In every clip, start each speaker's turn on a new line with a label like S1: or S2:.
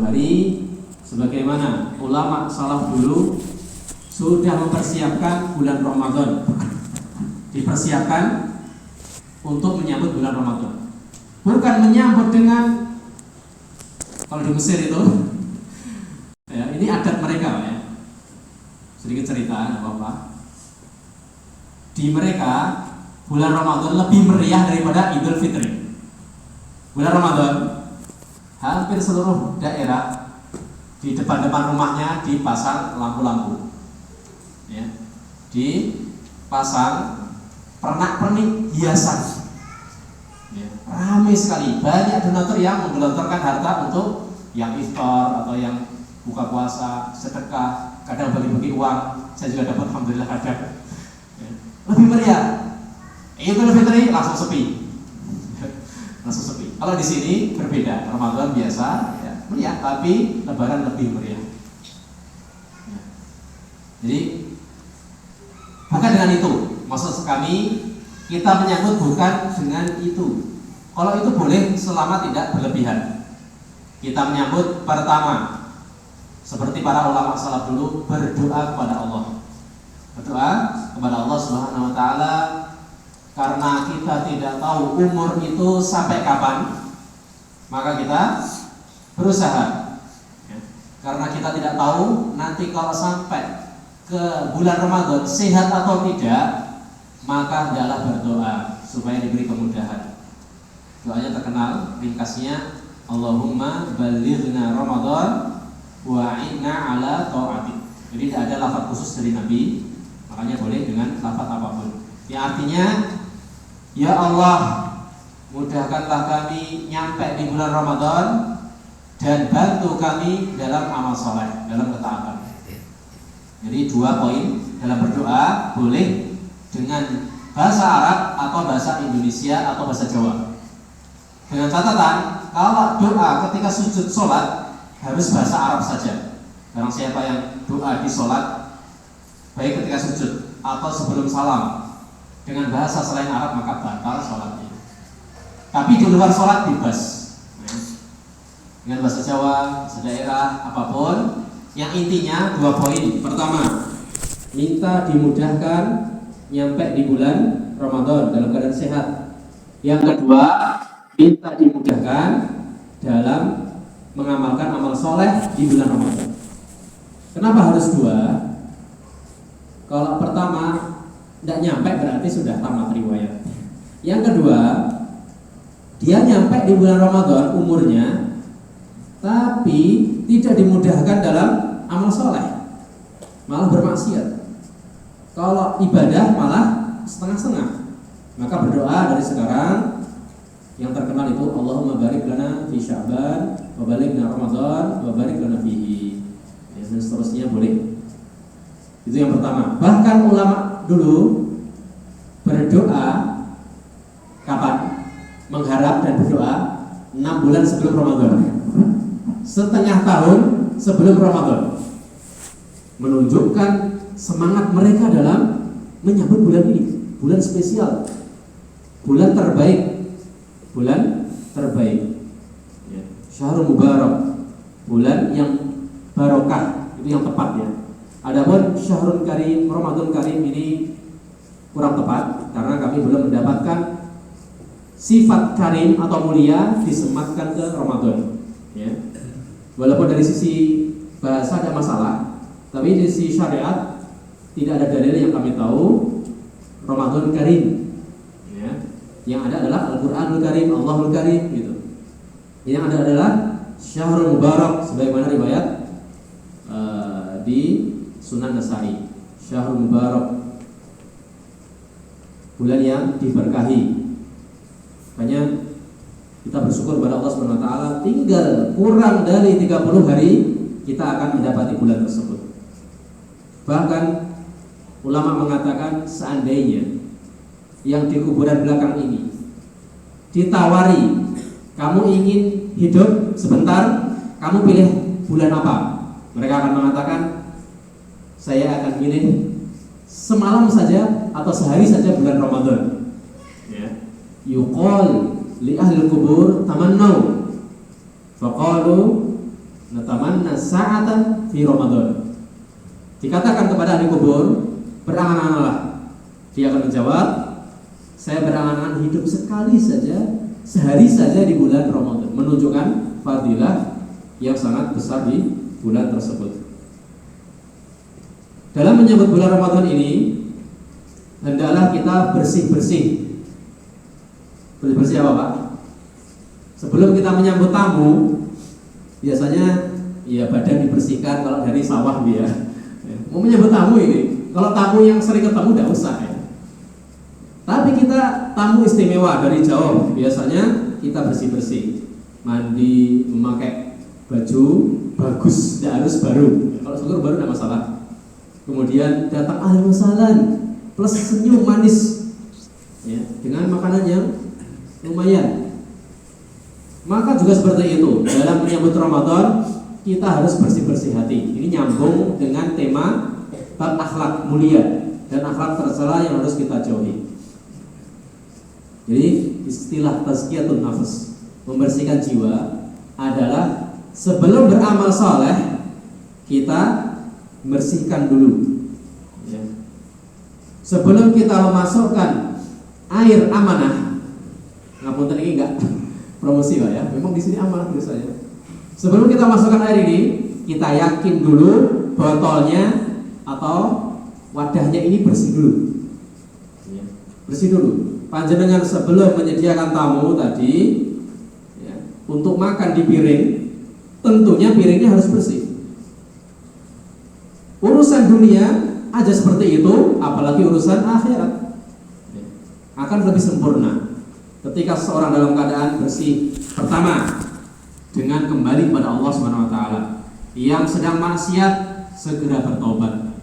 S1: hari, sebagaimana ulama salaf dulu sudah mempersiapkan bulan Ramadan, dipersiapkan untuk menyambut bulan Ramadan. Bukan menyambut dengan, kalau di Mesir itu ya, ini adat mereka ya. Sedikit cerita, apa-apa. Di mereka bulan Ramadan lebih meriah daripada Idul Fitri. Bulan Ramadan hampir seluruh daerah di depan-depan rumahnya dipasang lampu-lampu, ya, dipasang pernak-pernik hiasan, ya, ramai sekali. Banyak donatur yang menggelontorkan harta untuk yang iftar atau yang buka puasa, sedekah, kadang bagi-bagi uang. Saya juga dapat, alhamdulillah ada. Ya, lebih meriah. Idul Fitri langsung sepi. Langsung sepi. Kalau di sini berbeda, Ramadan biasa ya, meriah, tapi Lebaran lebih meriah. Ya. Jadi bukan dengan itu. Maksud kami, kita menyambut bukan dengan itu. Kalau itu boleh selama tidak berlebihan. Kita menyambut pertama, seperti para ulama salaf dulu, berdoa kepada Allah. Berdoa kepada Allah Subhanahu wa taala, karena kita tidak tahu umur itu sampai kapan, maka kita berusaha, ya. Karena kita tidak tahu nanti kalau sampai ke bulan Ramadan sehat atau tidak, maka hendaklah berdoa supaya diberi kemudahan. Doanya terkenal, ringkasnya Allahumma balighna Ramadan wa'inna ala ta'atik. Jadi tidak ada lafaz khusus dari Nabi, makanya boleh dengan lafaz apapun. Yang artinya, ya Allah, mudahkanlah kami nyampe di bulan Ramadan dan bantu kami dalam amal soleh, dalam ketaatan. Jadi 2 poin dalam berdoa, boleh dengan bahasa Arab atau bahasa Indonesia atau bahasa Jawa. Dengan catatan, kalau doa ketika sujud sholat harus bahasa Arab saja. Barang siapa yang doa di sholat, baik ketika sujud atau sebelum salam, dengan bahasa selain Arab maka batal sholatnya. Tapi di luar sholat bebas, dengan bahasa Jawa, bahasa daerah, apapun. Yang intinya 2 poin. Pertama, minta dimudahkan nyampe di bulan Ramadan dalam keadaan sehat. Yang kedua, minta dimudahkan dalam mengamalkan amal soleh di bulan Ramadan. Kenapa harus 2? Kalau pertama tidak nyampe berarti sudah tamat riwayat. Yang kedua, dia nyampe di bulan Ramadan umurnya, tapi tidak dimudahkan dalam amal soleh, malah bermaksiat. Kalau ibadah malah setengah-setengah. Maka berdoa dari sekarang. Yang terkenal itu Allahumma barik lana fi Sya'ban wa balighna Ramadan wa barik lana fihi. Ya, dan seterusnya boleh. Itu yang pertama. Bahkan ulama dulu berdoa kapan? Mengharap dan berdoa 6 bulan sebelum Ramadan, setengah tahun sebelum Ramadan, menunjukkan semangat mereka dalam menyambut bulan ini, bulan spesial, bulan terbaik, ya. Syahrul Mubarak, bulan yang barokah, itu yang tepat ya. Adapun Syahrul Karim, Ramadan Karim ini kurang tepat karena kami belum mendapatkan sifat karim atau mulia disematkan ke Ramadan, ya. Walaupun dari sisi bahasa ada masalah, tapi dari sisi syariat tidak ada dalil yang kami tahu Ramadan Karim, ya. Yang ada adalah Al-Quranul Karim, Allahul Karim gitu. Yang ada adalah Syahrul Mubarak sebagaimana riwayat di Sunan Nasai. Syahrul Mubarak, bulan yang diberkahi. Makanya kita bersyukur kepada Allah Subhanahu wa taala, tinggal kurang dari 30 hari kita akan mendapati bulan tersebut. Bahkan ulama mengatakan seandainya yang di kuburan belakang ini ditawari, kamu ingin hidup sebentar, kamu pilih bulan apa? Mereka akan mengatakan, saya akan pilih semalam saja atau sehari saja bulan Ramadan. Ya. Yuqal li ahli kubur tamannau faqalu sa'atan fi Ramadan. Dikatakan kepada ahli kubur, berangan-anganlah. Dia akan menjawab, saya berangan-angan hidup sekali saja, sehari saja di bulan Ramadan, menunjukkan fadilah yang sangat besar di bulan tersebut. Dalam menyambut bulan Ramadan ini, hendaklah kita bersih-bersih. Bersih-bersih apa, Pak? Sebelum kita menyambut tamu, biasanya ya badan dibersihkan kalau dari sawah dia. Mau menyambut tamu ini, kalau tamu yang sering ketemu tidak usah ya. Tapi kita tamu istimewa dari jauh, biasanya kita bersih-bersih, mandi, memakai baju bagus, tidak harus baru. Kalau syukur baru tidak masalah. Kemudian datang ahli wasalan plus senyum manis, ya, dengan makanan yang lumayan. Maka juga seperti itu dalam menyambut Ramadan, kita harus bersih-bersih hati. Ini nyambung dengan tema bab akhlak mulia dan akhlak tercela yang harus kita jauhi. Jadi istilah tazkiyatun nafs, membersihkan jiwa, adalah sebelum beramal saleh kita bersihkan dulu, ya. Sebelum kita memasukkan air amanah, ngapunten ini enggak promosi Pak ya, memang di sini amanah biasanya. Sebelum kita masukkan air ini, kita yakin dulu botolnya atau wadahnya ini bersih dulu, ya. Bersih dulu. Panjenengan sebelum menyediakan tamu tadi, ya, untuk makan di piring, tentunya piringnya harus bersih. Urusan dunia aja seperti itu, apalagi urusan akhirat, ya, akan lebih sempurna ketika seseorang dalam keadaan bersih. Pertama, dengan kembali kepada Allah Subhanahu wa taala. Yang sedang maksiat segera bertobat.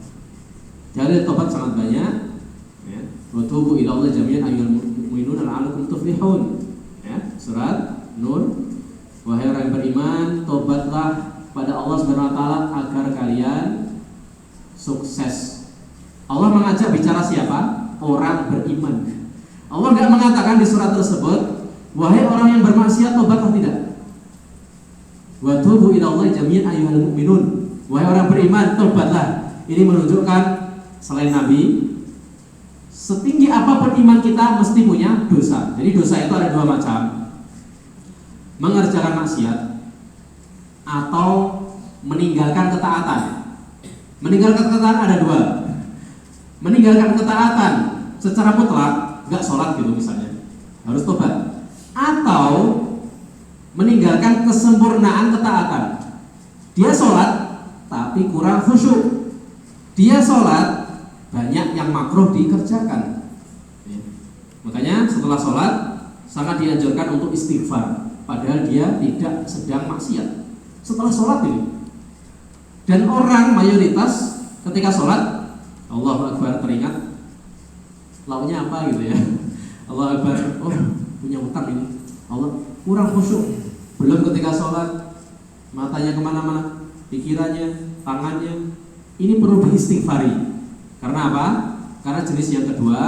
S1: Dalil tobat sangat banyak, ya. Wa tubu ila Allah jami'an ayyuhal mu'minun la'allakum tuflihun. Ya, surat Nur. Wahai orang yang beriman, tobatlah pada Allah Subhanahu wa taala agar kalian sukses. Allah mengajak bicara siapa? Orang beriman. Allah tidak mengatakan di surat tersebut, wahai orang yang bermaksiat, tobatlah, tidak. Wa tubu ila Allah jami'an ayyuhal mu'minun. Wahai orang beriman, tobatlah. Ini menunjukkan selain Nabi, setinggi apapun iman kita mesti punya dosa. Jadi dosa itu ada dua macam: mengerjakan maksiat atau meninggalkan ketaatan. Meninggalkan ketaatan ada dua. Meninggalkan ketaatan secara mutlak, nggak sholat gitu misalnya, harus tobat. Atau meninggalkan kesempurnaan ketaatan. Dia sholat tapi kurang khusyuk. Dia sholat banyak yang makruh dikerjakan, ya. Makanya setelah sholat sangat dianjurkan untuk istighfar, padahal dia tidak sedang maksiat setelah sholat ini. Dan orang mayoritas ketika sholat, Allahu Akbar, teringat launya apa gitu ya. Allahu Akbar, oh punya utang ini, Allah, kurang khusyuk. Belum ketika sholat, matanya kemana-mana, pikirannya, tangannya, ini perlu diistighfari. Karena apa? Karena jenis yang kedua,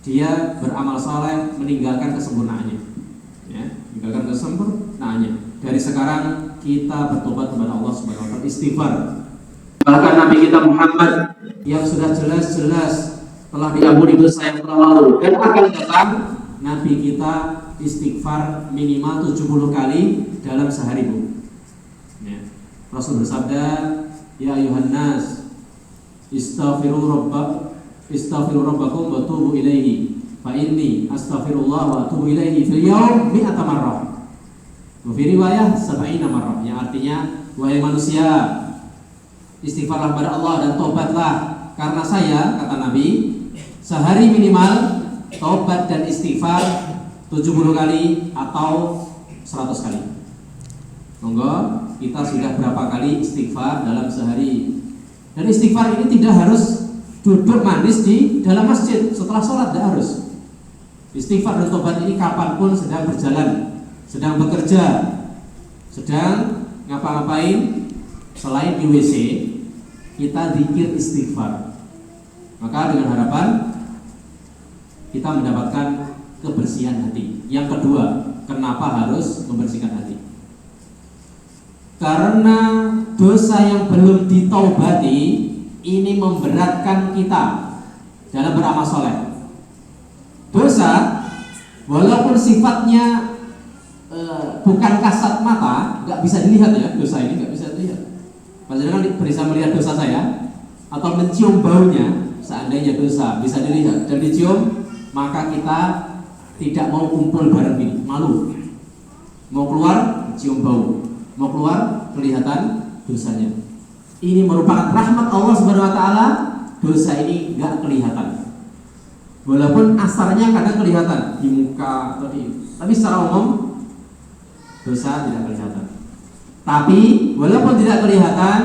S1: dia beramal saleh meninggalkan kesempurnaannya, ya, meninggalkan kesempurnaannya. Dari sekarang kita bertobat kepada Allah Subhanahu wa taala, istighfar. Bahkan Nabi kita Muhammad yang sudah jelas-jelas telah diampuni dosa yang telah lalu dan akan datang, Nabi kita istighfar minimal 70 kali dalam sehari, Bu. Ya. Rasul bersabda, ya ayuhan nas, istaghfiru rabbakum wa tubu ilaihi, fa inni astaghfirullah wa atubu ilaihi fil yaum 100 marrah. Wa fi riwayah 70 marrah, yang artinya, wahai manusia, istighfarlah kepada Allah dan tobatlah, karena saya, kata Nabi, sehari minimal tobat dan istighfar 70 kali atau 100 kali. Monggo, kita sudah berapa kali istighfar dalam sehari? Dan istighfar ini tidak harus duduk manis di dalam masjid setelah sholat, tidak harus. Istighfar dan tobat ini kapanpun sedang berjalan, sedang bekerja, sedang ngapa-ngapain, selain di WC, kita zikir istighfar. Maka dengan harapan kita mendapatkan kebersihan hati. Yang kedua, kenapa harus membersihkan hati? Karena dosa yang belum ditaubati ini memberatkan kita dalam beramal soleh. Dosa walaupun sifatnya bukan kasat mata, nggak bisa dilihat ya, dosa ini nggak bisa dilihat. Panjenengan bisa melihat dosa saya atau mencium baunya, seandainya dosa bisa dilihat dan dicium, maka kita tidak mau kumpul bareng ini, malu. Mau keluar, cium bau. Mau keluar, kelihatan dosanya. Ini merupakan rahmat Allah Subhanahu wa taala. Dosa ini nggak kelihatan. Walaupun asarnya kadang kelihatan di muka atau tapi secara umum dosa tidak kelihatan. Tapi walaupun tidak kelihatan,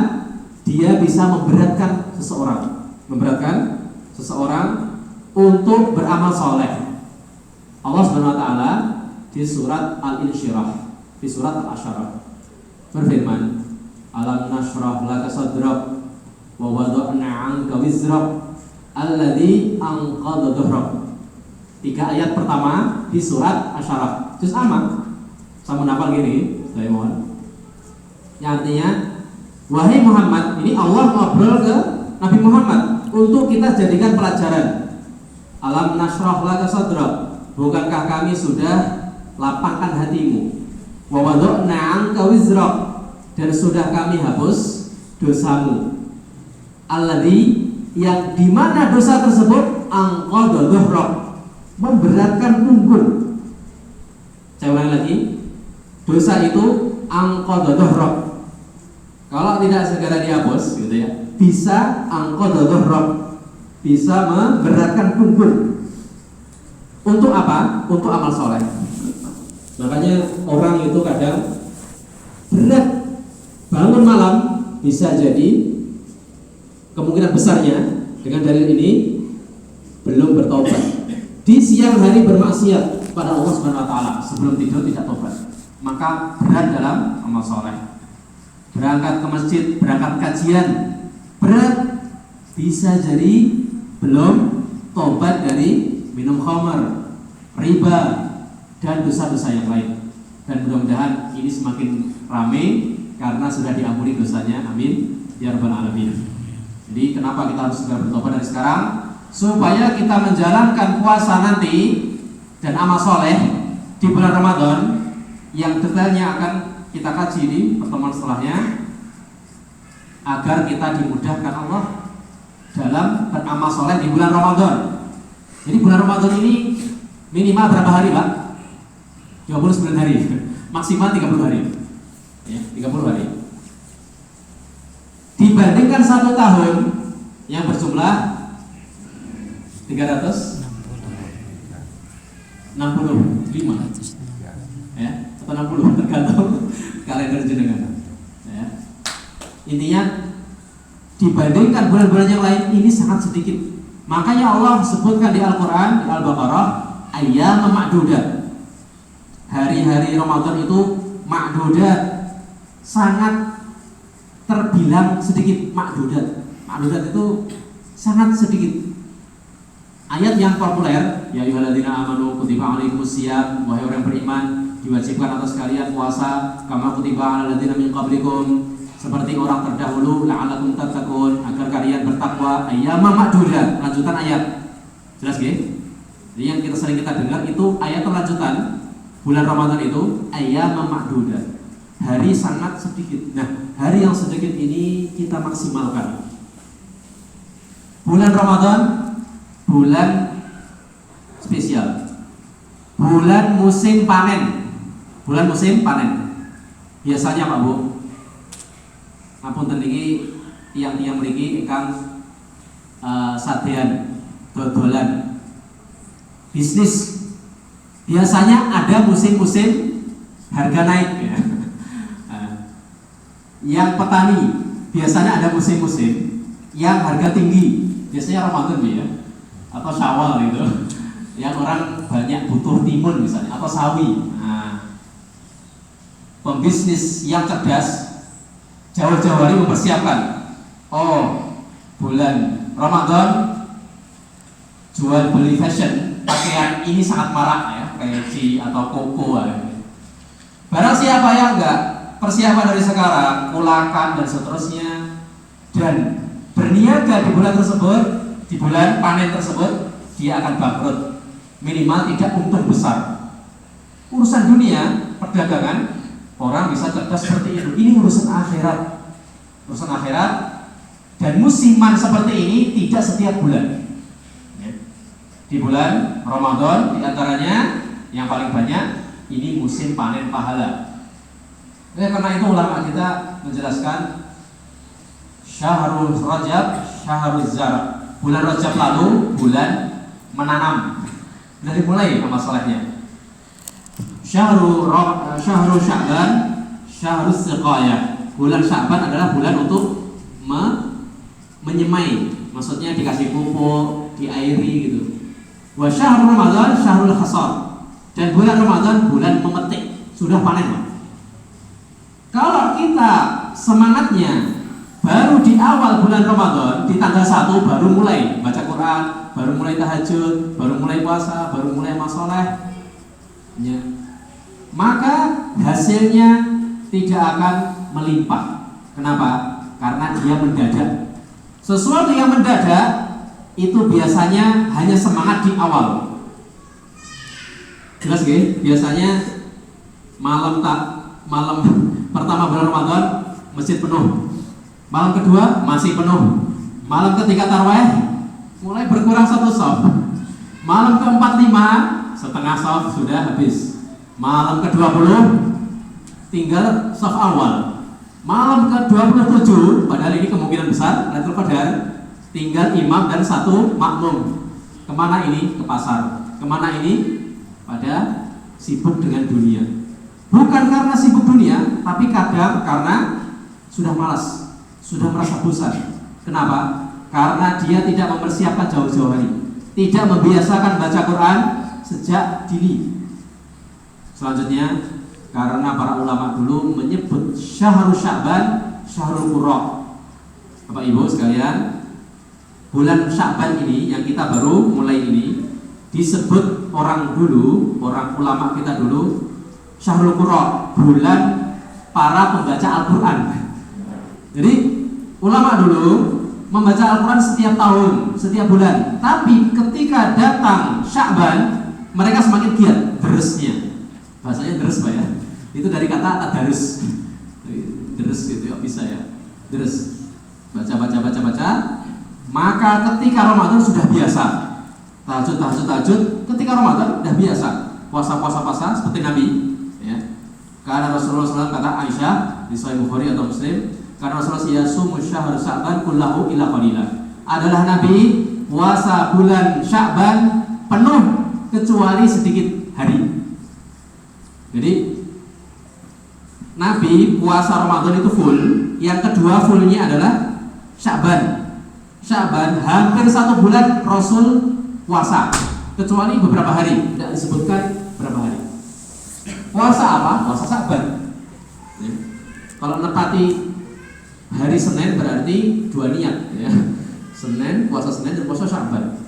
S1: dia bisa memberatkan seseorang untuk beramal soleh. Allah Subhanahu wa taala di surat Al-Insyirah, di surat Al-Asyarah berfirman, alam nashrah laka sadrak wa wada'na 'anka wizrak alladzi anqadha dhahrak. 3 ayat pertama di surat Asyarah. Juz amma. Sama nafal gini, saya mohon. Yang artinya, wahai Muhammad, ini Allah ngobrol ke Nabi Muhammad untuk kita jadikan pelajaran. Alam nashrah laka sadrak, bukankah kami sudah lapangkan hatimu, wa wada'na 'anka wizrak, dan sudah kami hapus dosamu, alladzi, yang dimana dosa tersebut anqadha dhahrak, memberatkan punggung. Saya ulangi lagi, dosa itu anqadha dhahrak, kalau tidak segera dihapus gitu ya, bisa anqadha dhahrak, bisa memberatkan punggung. Untuk apa? Untuk amal soleh. Makanya orang itu kadang berat bangun malam, bisa jadi kemungkinan besarnya dengan dalil ini belum bertobat. Di siang hari bermaksiat pada Allah Subhanahu wa taala, sebelum tidur tidak tobat, maka berat dalam amal soleh. Berangkat ke masjid, berangkat kajian, berat, bisa jadi belum tobat dari minum khamar, riba, dan dosa-dosa yang lain. Dan mudah-mudahan ini semakin ramai karena sudah diampuni dosanya, amin ya rabbal alamin. Jadi kenapa kita harus segera bertobat dari sekarang? Supaya kita menjalankan puasa nanti dan amal soleh di bulan Ramadan, yang detailnya akan kita kaji di pertemuan setelahnya, agar kita dimudahkan Allah dalam beramal soleh di bulan Ramadan. Jadi bulan Ramadan ini minimal berapa hari, Pak? 29 hari, maksimal 30 hari ya, 30 hari. Dibandingkan 1 tahun yang berjumlah 365 ya, atau 60 tergantung kalender jenengan ya. Intinya dibandingkan bulan-bulan yang lain ini sangat sedikit. Makanya Allah sebutkan di Al-Quran, di Al-Baqarah, ayyam ma'dudat. Hari-hari Ramadan itu ma'dudat, sangat terbilang sedikit. Ma'dudat itu sangat sedikit. Ayat yang populer, ya ayyuhalladzina amanu kutiba alaikumusiyam, wahai orang beriman, diwajibkan atas kalian puasa kama kutiba alal ladzina min qablikum, seperti orang terdahulu, la'allakum tattaqun, agar kalian bertakwa. Ayyama ma'dudat, lanjutan ayat. Jelas nggih? Jadi yang sering kita dengar itu ayat lanjutan. Bulan Ramadan itu ayyama ma'dudat, hari sangat sedikit. Nah, hari yang sedikit ini kita maksimalkan. Bulan Ramadan bulan spesial, bulan musim panen. Bulan musim panen. Biasanya Pak Bu, apunten niki tiyang-tiyang mriki ingkang sadean dodolan bisnis, biasanya ada musim-musim harga naik ya. Yang petani biasanya ada musim-musim yang harga tinggi, biasanya Ramadan ya, atau Syawal gitu. Yang orang banyak butuh timun misalnya, atau sawi. Nah, pembisnis yang cerdas jauh-jauh hari mempersiapkan. Oh, bulan Ramadan jual beli fashion, pakaian ini sangat marak ya, peci atau koko ya. Barang siapa yang enggak persiapan dari sekarang, kulakan dan seterusnya, dan berniaga di bulan tersebut, di bulan panen tersebut, dia akan bangkrut, minimal tidak untung besar. Urusan dunia, perdagangan, orang bisa cerdas seperti itu. Ini urusan akhirat, urusan akhirat, dan musiman seperti ini tidak setiap bulan. Di bulan Ramadan, diantaranya yang paling banyak ini musim panen pahala. Karena itu ulama kita menjelaskan Syahrul Rajab, Syahrul Zara. Bulan Rajab lalu bulan menanam. Dari mulai amal solehnya. Syahrul Sya'ban, Syahrul Siqayah. Bulan Sya'ban adalah bulan untuk menyemai, maksudnya dikasih pupuk, diairi gitu. Wa syahrul Ramadan, Syahrul Hasad. Dan bulan Ramadan bulan memetik, sudah panen, Pak. Kalau kita semangatnya baru di awal bulan Ramadan, di tanggal 1 baru mulai baca Quran, baru mulai tahajud, baru mulai puasa, baru mulai amal saleh, ya, maka hasilnya tidak akan melimpah. Kenapa? Karena dia mendadak. Sesuatu yang mendadak itu biasanya hanya semangat di awal. Jelas gak? Biasanya malam pertama bulan Ramadan masjid penuh. Malam kedua masih penuh. Malam ketiga tarawih mulai berkurang 1 shaf. Malam ke-45 setengah shaf sudah habis. Malam ke-20 tinggal shaf awal. Malam ke-27, padahal ini kemungkinan besar Lailatul Qadar, tinggal imam dan 1 makmum. Kemana ini? Ke pasar. Kemana ini? Pada sibuk dengan dunia. Bukan karena sibuk dunia, tapi kadang karena sudah malas, sudah merasa bosan. Kenapa? Karena dia tidak mempersiapkan jauh-jauh hari, tidak membiasakan baca Quran sejak dini. Selanjutnya, karena para ulama dulu menyebut Syahrul Sya'ban, Syahrul Qurra. Bapak Ibu sekalian, bulan Sya'ban ini yang kita baru mulai ini disebut orang dulu, orang ulama kita dulu, Syahrul Qurra, bulan para pembaca Al-Quran. Jadi ulama dulu membaca Al-Quran setiap tahun, setiap bulan. Tapi ketika datang Sya'ban, mereka semakin giat, deresnya. Bahasanya deres, Pak ya. Itu dari kata tadarus. Deres gitu ya, bisa ya. Deres. Baca. Maka ketika Ramadan sudah biasa. Tahajud. Ketika Ramadan sudah biasa. Puasa seperti Nabi, ya. Karena Rasulullah SAW kata Aisyah di Sahih Bukhari atau Muslim, karena Rasulullah yasumu syahr Sya'ban kullahu ila qalila. Adalah Nabi puasa bulan Sya'ban penuh kecuali sedikit hari. Jadi Nabi puasa Ramadan itu full. Yang kedua fullnya adalah Sya'ban. Sya'ban hampir 1 bulan Rasul puasa, kecuali beberapa hari, tidak disebutkan berapa hari. Puasa apa? Puasa Sya'ban. Ya. Kalau menepati hari Senin berarti 2 niat, ya. Puasa Senin dan puasa Sya'ban.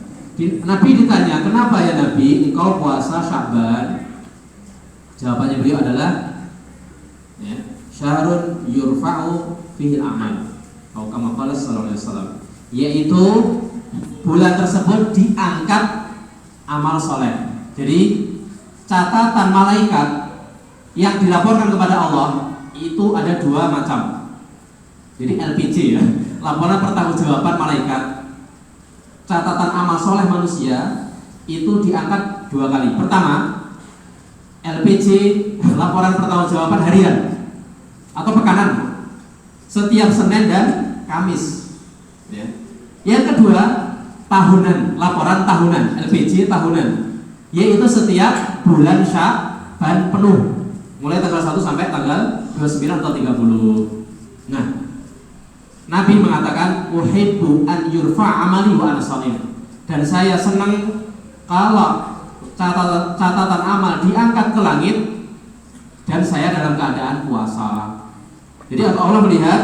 S1: Nabi ditanya, kenapa ya Nabi engkau puasa Sya'ban? Jawabannya beliau adalah, ya, syahrun yurfa'u fihi amal, atau kama qala sallallahu alaihi wasallam, yaitu bulan tersebut diangkat amal soleh. Jadi catatan malaikat yang dilaporkan kepada Allah itu ada 2 macam. Jadi LPJ, ya, laporan pertanggungjawaban malaikat. Catatan amal soleh manusia itu diangkat 2 kali. Pertama, LPJ, laporan pertanggungjawaban harian atau pekanan, setiap Senin dan Kamis, ya. Yang kedua, tahunan, laporan tahunan, LPJ tahunan, yaitu setiap bulan Sya'ban penuh, mulai tanggal 1 sampai tanggal 29 atau 30. Nah, Nabi mengatakan uhibbu an yurfa amali wa ana shaim, dan saya senang kalau catatan amal diangkat ke langit dan saya dalam keadaan puasa. Jadi Allah melihat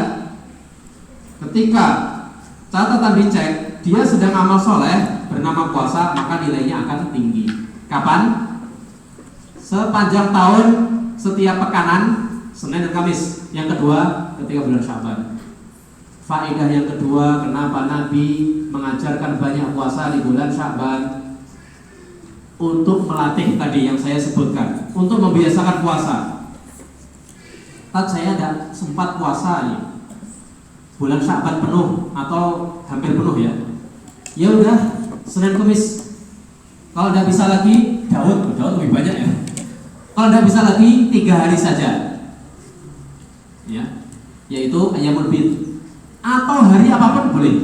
S1: ketika catatan dicek, dia sedang amal soleh bernama puasa, maka nilainya akan tinggi. Kapan? Sepanjang tahun, setiap pekanan, Senin dan Kamis. yang kedua ketika bulan Sya'ban. Faedah yang kedua, kenapa Nabi mengajarkan banyak puasa di bulan Sya'ban? Untuk melatih tadi yang saya sebutkan, untuk membiasakan puasa. Saya tidak sempat puasa nih, bulan Sya'ban penuh atau hampir penuh ya. Ya udah, Senin Kamis. Kalau tidak bisa lagi, Daud lebih banyak ya. Kalau tidak bisa lagi, 3 hari saja, ya, yaitu Ayyamul Bid. Atau hari apapun boleh.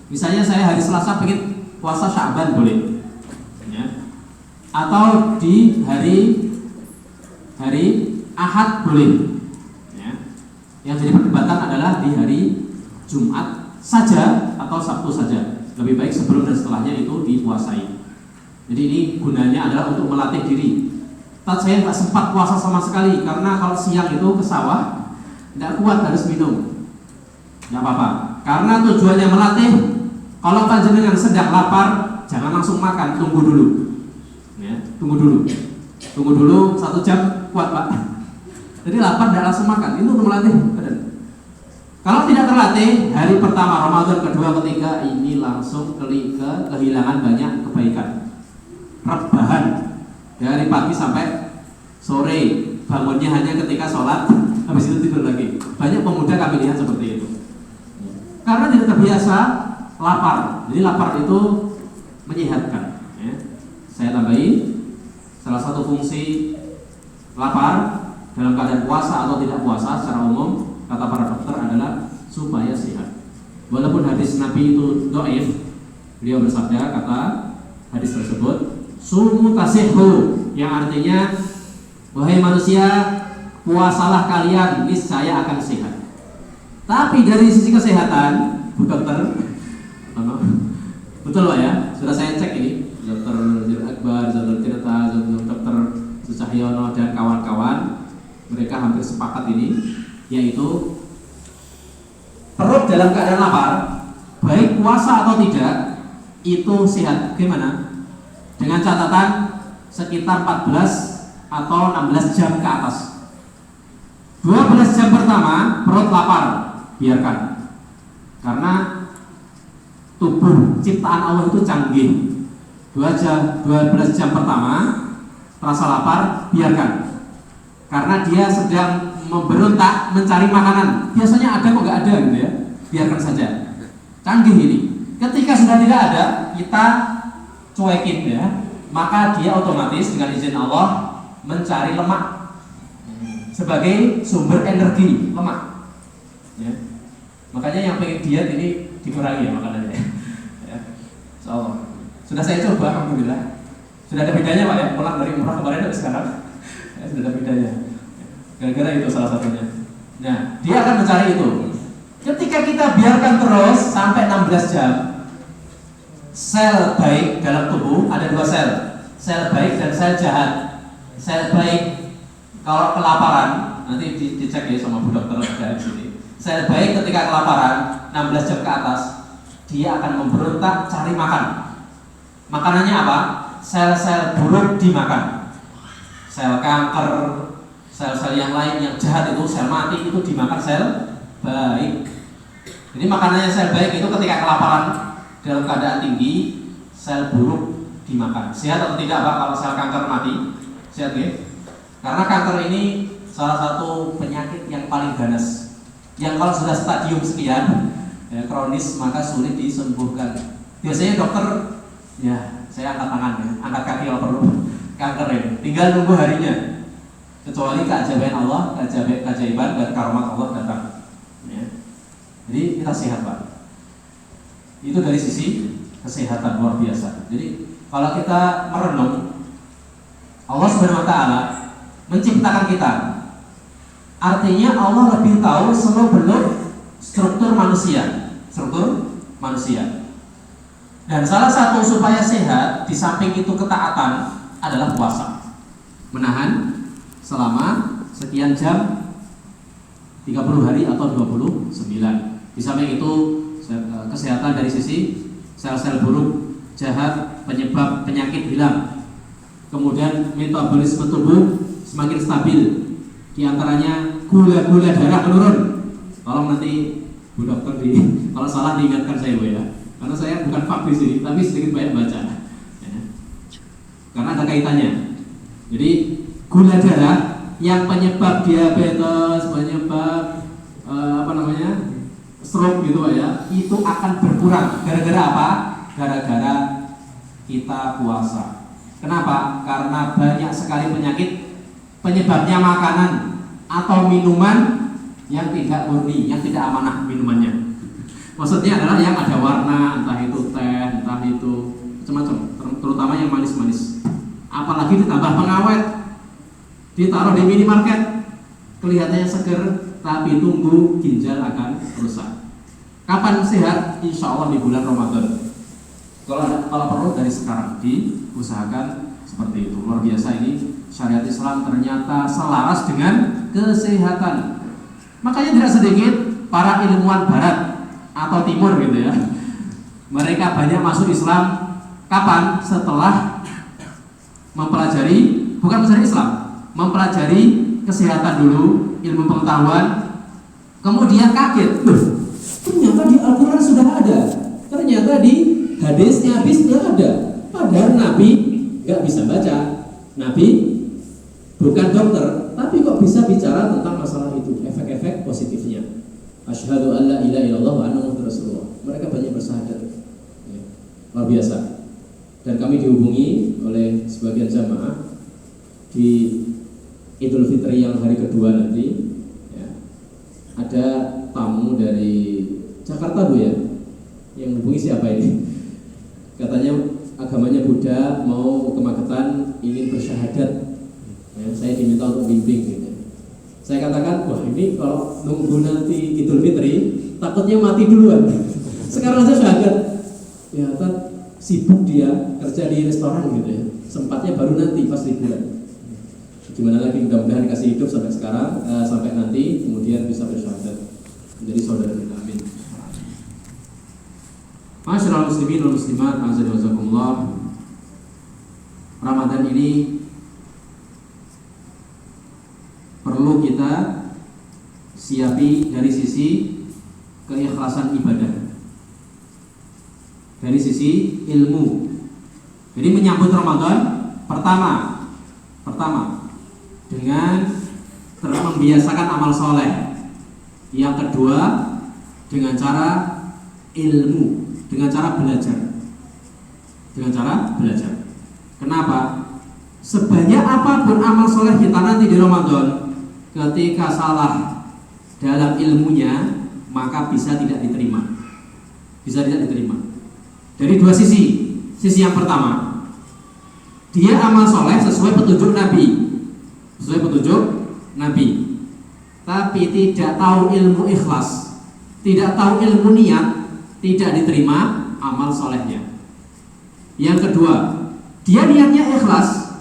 S1: Misalnya saya hari Selasa pengen puasa Sya'ban boleh, ya. Atau di hari Ahad boleh, ya. Yang jadi perdebatan adalah di hari Jumat saja atau Sabtu saja. Lebih baik sebelum dan setelahnya itu dipuasai. Jadi ini gunanya adalah untuk melatih diri. Saya nggak sempat puasa sama sekali karena kalau siang itu ke sawah, tidak kuat harus minum. Nggak apa-apa. Karena tujuannya melatih. Kalau panjenengan sedang lapar, jangan langsung makan, tunggu dulu. Ya, tunggu dulu 1 jam kuat Pak. Jadi lapar tidak langsung makan. Itu untuk melatih badan. Kalau tidak terlatih, hari pertama Ramadan, kedua, ketiga ini langsung kehilangan banyak kebaikan. Rebahan dari pagi sampai sore, bangunnya hanya ketika sholat, habis itu tidur lagi. Banyak pemuda kami lihat seperti itu. Karena tidak terbiasa lapar. Jadi lapar itu menyehatkan. Ya. Saya tambahi, salah satu fungsi lapar dalam keadaan puasa atau tidak puasa secara umum, kata para dokter adalah supaya sehat. Walaupun hadis Nabi itu dhaif, beliau bersabda, kata hadis tersebut, sumu tasihhu, yang artinya wahai manusia, puasalah kalian, niscaya akan sehat. Tapi dari sisi kesehatan, Bu Dokter, betul Pak ya, sudah saya cek ini, Dokter Akbar, Dokter Tirta, Dokter Susahyono dan kawan-kawan, mereka hampir sepakat ini, yaitu perut dalam keadaan lapar, baik puasa atau tidak, itu sehat. Gimana? Dengan catatan sekitar 14 atau 16 jam ke atas. 12 jam pertama perut lapar, biarkan. Karena tubuh ciptaan Allah itu canggih. 12 jam pertama rasa lapar, biarkan. Karena dia sedang memberontak mencari makanan. Biasanya ada kok nggak ada gitu ya. Biarkan saja. Canggih ini. Ketika sudah tidak ada, kita cuekin ya. Maka dia otomatis dengan izin Allah mencari lemak sebagai sumber energi, lemak. Ya. Makanya yang pengen diet ini dikurangi ya makanannya. Ya. So, sudah saya coba, alhamdulillah. Sudah ada bedanya Pak ya, pulang dari umrah kemarin dan sekarang. Ya, sudah ada bedanya. Gara-gara itu salah satunya. Nah, dia akan mencari itu. Ketika kita biarkan terus sampai 16 jam, sel baik dalam tubuh ada 2 sel baik dan sel jahat. Sel baik kalau kelaparan, nanti dicek ya sama Bu Dokter ada di sini. Sel baik ketika kelaparan 16 jam ke atas, dia akan memberontak cari makan. Makanannya apa? Sel-sel buruk dimakan. Sel kanker, sel-sel yang lain yang jahat itu, sel mati itu dimakan sel baik. Jadi makanannya sel baik itu ketika kelaparan dalam keadaan tinggi, sel buruk dimakan. Sehat atau tidak Pak kalau sel kanker mati? Sehat ya? Karena kanker ini salah satu penyakit yang paling ganas, yang kalau sudah stadium sekian ya, kronis, maka sulit disembuhkan. Biasanya dokter, ya saya angkat tangan ya, angkat kaki kalau perlu. Kanker ini tinggal nunggu harinya, kecuali keajaiban Allah, keajaiban dan karumat Allah datang ya. Jadi kita sehat Pak. Itu dari sisi kesehatan luar biasa. Jadi kalau kita merenung, Allah Subhanahu wa taala menciptakan kita. Artinya Allah lebih tahu seluk-beluk struktur manusia. Dan salah satu supaya sehat, di samping itu ketaatan, adalah puasa. Menahan selama sekian jam, 30 hari atau 29. Di samping itu kesehatan dari sisi sel-sel buruk, jahat, penyebab penyakit hilang. Kemudian metabolisme tubuh semakin stabil. Di antaranya gula darah menurun. Tolong nanti Bu Dokter kalau salah diingatkan saya Bu ya. Karena saya bukan fakir di sini, tapi sedikit banyak baca. Ya. Karena ada kaitannya. Jadi gula darah yang penyebab diabetes, penyebab stroke gitu ya, itu akan berkurang. Gara-gara apa? Gara-gara kita puasa. Kenapa? Karena banyak sekali penyakit penyebabnya makanan atau minuman yang tidak murni, yang tidak amanah minumannya. Maksudnya adalah yang ada warna, entah itu teh, entah itu macam-macam, terutama yang manis-manis. Apalagi ditambah pengawet, ditaruh di minimarket, kelihatannya seger, tapi tunggu ginjal akan rusak. Kapan sehat? Insya Allah di bulan Ramadan. Kalau perlu dari sekarang diusahakan seperti itu. Luar biasa ini syariat Islam ternyata selaras dengan kesehatan. Makanya tidak sedikit para ilmuwan Barat atau Timur gitu ya. Mereka banyak masuk Islam kapan? Setelah mempelajari, bukan mempelajari Islam, mempelajari kesehatan dulu, ilmu pengetahuan, kemudian kaget, loh, ternyata di Al-Quran sudah ada, ternyata di hadisnya sudah ada. Padahal Nabi nggak bisa baca, Nabi bukan dokter, tapi kok bisa bicara tentang masalah itu, efek-efek positifnya. Asyhadu an la ilaha illallah wa anna muhammadar rasulullah. Mereka banyak bersyahadat, ya, luar biasa. Dan kami dihubungi oleh sebagian jamaah di Idul Fitri yang hari kedua nanti, ya, ada tamu dari Jakarta Bu ya, yang hubungi siapa ini? Katanya agamanya Buddha, mau ke Magetan, ingin bersyahadat. Ya, saya diminta untuk bimbing gitu. Saya katakan, wah ini kalau nunggu nanti Idul Fitri, takutnya mati duluan. Sekarang aja syahadat. Ya kan sibuk dia kerja di restoran gitu ya. Sempatnya baru nanti pas liburan. Gimana lagi, mudah-mudahan dikasih hidup sampai sekarang, sampai nanti kemudian bisa bersyahadat menjadi saudara kita. Amin. Masyaallah muslimin wal muslimat, azza wa jalla. Ramadan ini perlu kita siapi dari sisi keikhlasan ibadah, dari sisi ilmu. Jadi menyambut Ramadan pertama dengan membiasakan amal soleh. Yang kedua dengan cara ilmu, dengan cara belajar. Kenapa? Sebanyak apapun amal soleh kita nanti di Ramadan, ketika salah dalam ilmunya, maka bisa tidak diterima. Dari dua sisi. Sisi yang pertama, dia amal soleh sesuai petunjuk Nabi, tapi tidak tahu ilmu ikhlas, tidak tahu ilmu niat, tidak diterima amal solehnya. Yang kedua, dia niatnya ikhlas,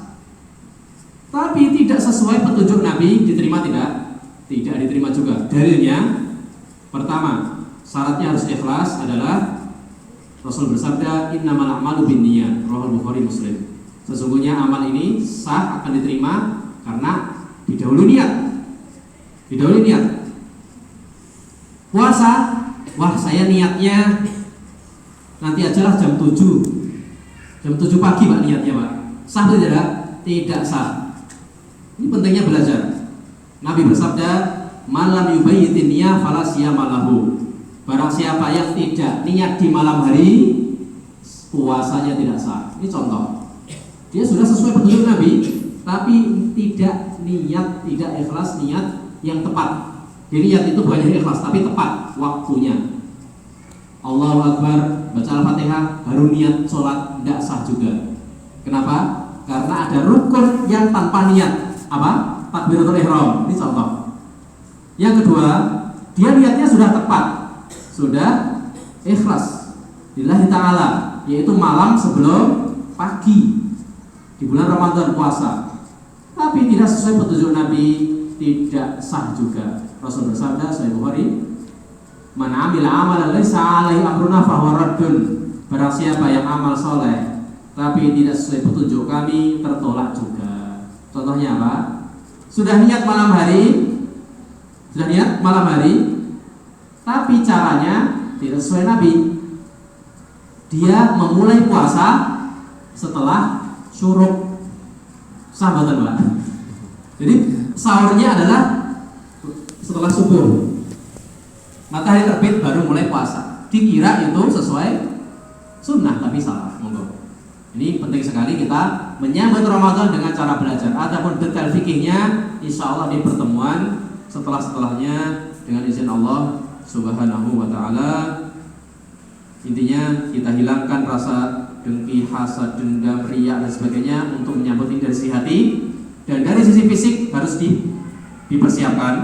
S1: tapi tidak sesuai petunjuk Nabi, diterima tidak? Tidak diterima juga. Dalilnya, pertama, syaratnya harus ikhlas adalah Rasul bersabda, innamal a'malu binniyat, riwayat Bukhari Muslim. Sesungguhnya amal ini sah akan diterima karena didahului niat. Puasa, wah saya niatnya nanti ajalah jam 7 pagi Pak, niatnya Pak. Sah atau tidak? Tidak sah. Ini pentingnya belajar. Nabi bersabda, malam yubayyitin niyah fala siyama lahu. Barang siapa yang tidak niat di malam hari, puasanya tidak sah. Ini contoh. Dia sudah sesuai petunjuk Nabi, tapi tidak niat, tidak ikhlas niat yang tepat. Jadi niat itu bukan hanya ikhlas, tapi tepat waktunya. Allahu Akbar, baca Al-Fatihah, baru niat sholat, tidak sah juga. Kenapa? Karena ada rukun yang tanpa niat. Apa? Takbiratul ihram. Ini contoh. Yang kedua, dia niatnya sudah tepat, sudah ikhlas lillahi ta'ala, yaitu malam sebelum pagi di bulan Ramadan puasa, tapi tidak sesuai petunjuk Nabi, tidak sah juga. Rasul bersabda, Sahih Bukhari, man amila amalan laisa alaihi amruna fahuwa raddun. Barang siapa yang amal soleh tapi tidak sesuai petunjuk kami, tertolak juga. Contohnya apa? Sudah niat malam hari, Sudah niat malam hari, tapi caranya tidak sesuai Nabi. Dia memulai puasa setelah syuruk. Sahabatan Pak. Jadi sahurnya adalah setelah subuh. Matahari terbit baru mulai puasa. Dikira itu sesuai sunnah, tapi salah. Monggo. Ini penting sekali kita menyambut Ramadan dengan cara belajar. Adapun detail fikihnya, insya Allah di pertemuan setelahnya dengan izin Allah Subhanahu wa Ta'ala. Intinya kita hilangkan rasa dengki, hasad, dendam, riya dan sebagainya untuk menyambut ini dari sisi hati. Dan dari sisi fisik harus dipersiapkan,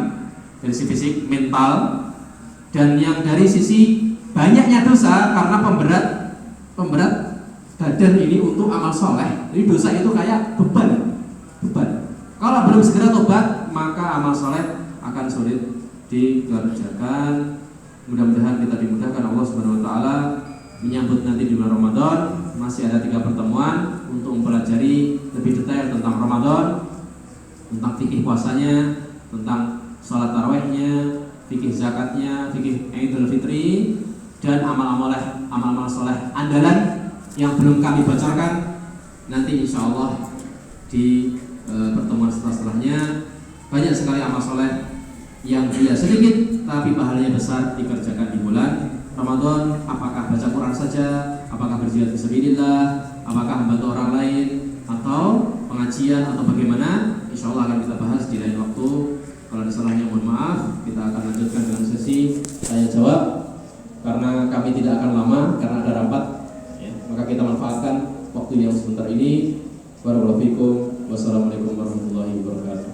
S1: dari sisi fisik, mental. Dan yang dari sisi banyaknya dosa karena pemberat badan ini untuk amal soleh. Jadi dosa itu kayak beban. Kalau belum segera tobat, maka amal soleh akan sulit dikerjakan. Mudah-mudahan kita dimudahkan Allah Subhanahu Wa Taala menyambut nanti di bulan Ramadan. Masih ada 3 pertemuan untuk mempelajari lebih detail tentang Ramadan, tentang fikih puasanya, tentang sholat tarawihnya, fikih zakatnya, fikih Idul Fitri, dan amal-amal soleh andalan yang belum kami bocorkan. Nanti insya Allah di pertemuan setelahnya banyak sekali amal soleh yang dia sedikit tapi pahalanya besar dikerjakan di bulan Ramadan. Apakah baca Quran saja, apakah berjihad fisabilillah, apakah membantu orang lain, atau pengajian, atau bagaimana, insya Allah akan kita bahas di lain waktu. Kalau ada salahnya mohon maaf. Kita akan lanjutkan dengan sesi tanya jawab karena kami tidak akan lama karena ada rapat ya. Maka kita manfaatkan waktu yang sebentar ini. Barakallahu fikum. Wassalamualaikum warahmatullahi wabarakatuh.